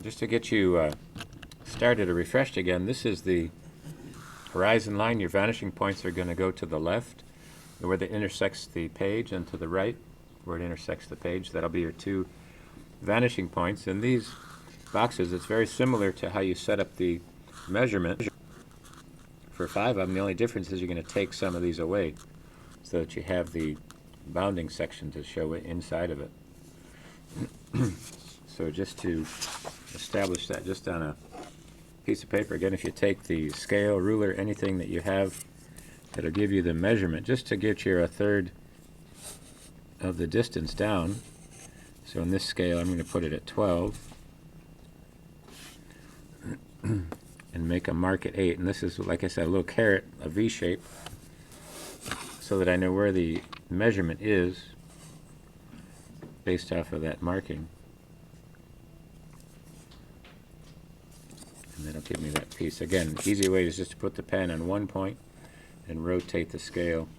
Just to get you started or refreshed again, this is the horizon line. Your vanishing points are going to go to the left where it intersects the page, and to the right where it intersects the page. That'll be your two vanishing points. In these boxes, it's very similar to how you set up the measurement for 5 of them. The only difference is you're going to take some of these away so that you have the bounding section to show it inside of it. So just to establish that, just on a piece of paper, again, if you take the scale, ruler, anything that you have, it'll give you the measurement just to get you a third of the distance down. So in this scale, I'm going to put it at 12 and make a mark at 8. And this is, like I said, a little caret, a V shape, so that I know where the measurement is based off of that marking. And that'll give me that piece. Again, the easy way is just to put the pen on one point and rotate the scale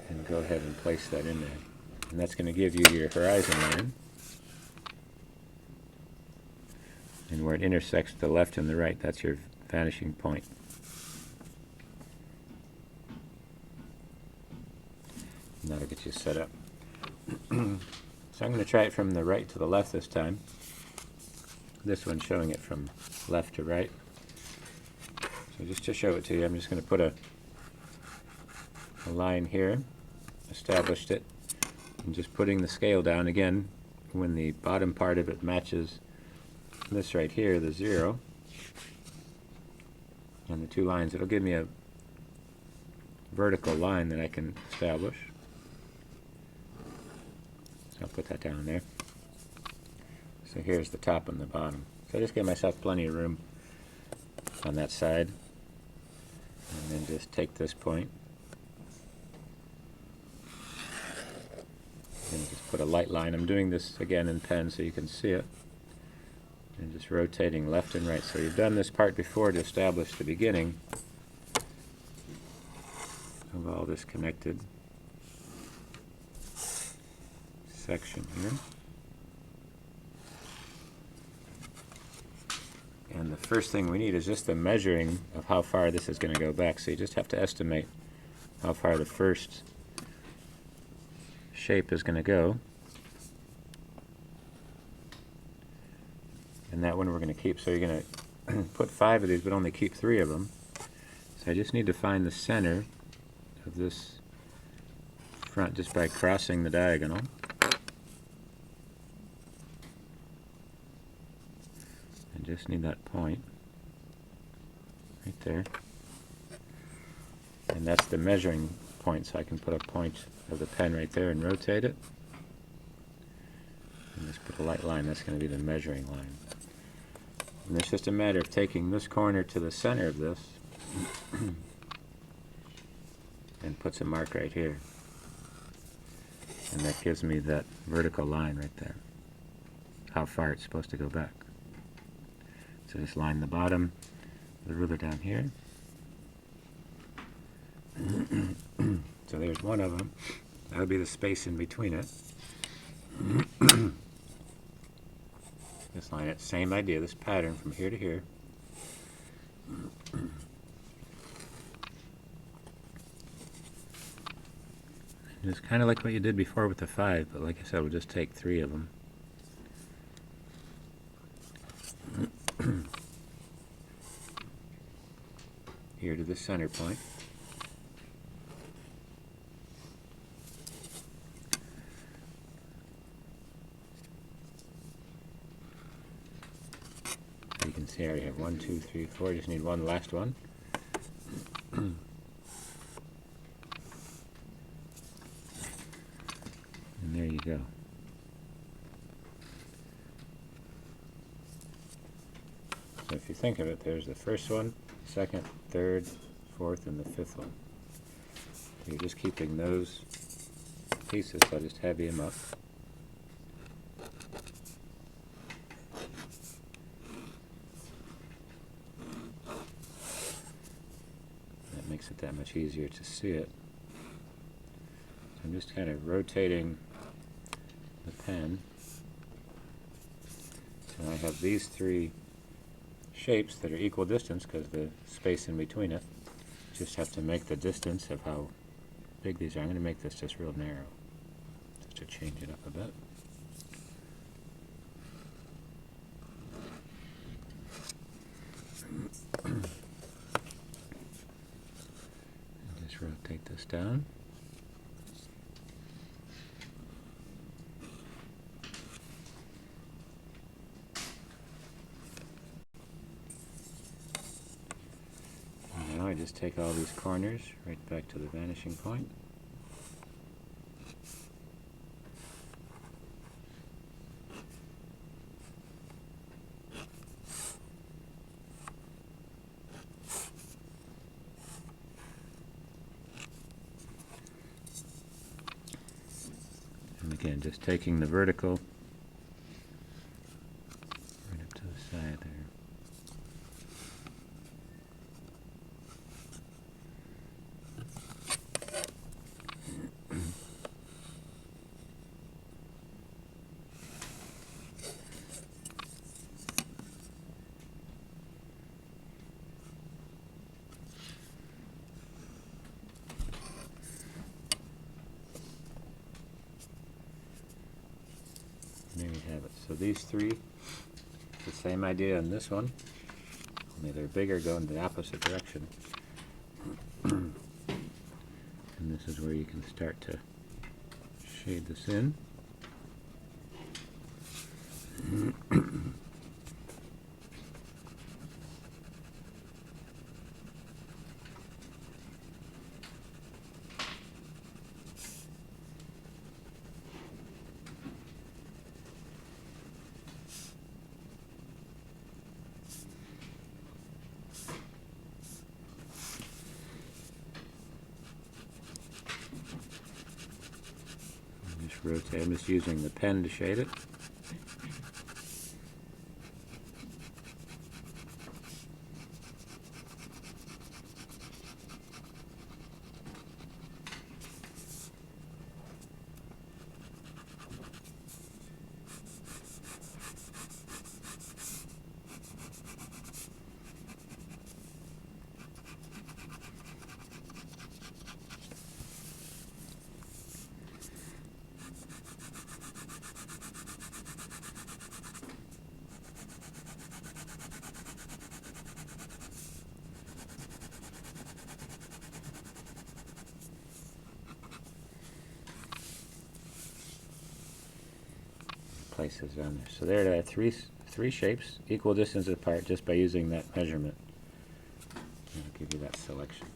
and go ahead and place that in there. And that's going to give you your horizon line. And where it intersects the left and the right, that's your vanishing point. And that'll get you set up. So I'm going to try it from the right to the left this time. This one's showing it from left to right. So just to show it to you, I'm just going to put a line here, established it, and just putting the scale down again when the bottom part of it matches this right here, the 0, and the two lines. It'll give me a vertical line that I can establish. So I'll put that down there. So here's the top and the bottom. So I just give myself plenty of room on that side, and then just take this point and just put a light line. I'm doing this again in pen so you can see it, and just rotating left and right. So you've done this part before to establish the beginning of all this connected section here. And the first thing we need is just the measuring of how far this is going to go back. So you just have to estimate how far the first shape is going to go. And that one we're going to keep. So you're going to put 5 of these, but only keep 3 of them. So I just need to find the center of this front just by crossing the diagonal. I just need that point right there. And that's the measuring point, so I can put a point of the pen right there and rotate it. And just put a light line. That's going to be the measuring line. And it's just a matter of taking this corner to the center of this and puts a mark right here. And that gives me that vertical line right there, how far it's supposed to go back. So just line the bottom of the ruler down here. So there's one of them. That would be the space in between it. Just line it. Same idea, this pattern from here to here. Just kind of like what you did before with the 5, but like I said, we'll just take 3 of them. Here to the center point. You can see I already have 1, 2, 3, 4. Just need one last one. And there you go. So if you think of it, there's the first one, second, third, fourth, and the 5th one. So you're just keeping those pieces, so I'll just heavy them up. That makes it that much easier to see it. So I'm just kind of rotating the pen And I have these three shapes that are equal distance because the space in between it. Just have to make the distance of how big these are. I'm going to make this just real narrow, just to change it up a bit. And just rotate this down. And now I just take all these corners right back to the vanishing point. And again, just taking the vertical right up to the side there. There you have it. So these three, the same idea in this one, only they're bigger, go in the opposite direction. And this is where you can start to shade this in. Just rotate. I'm just using the pen to shade it. Places on there. So there I have three shapes, equal distance apart, just by using that measurement. I'll give you that selection.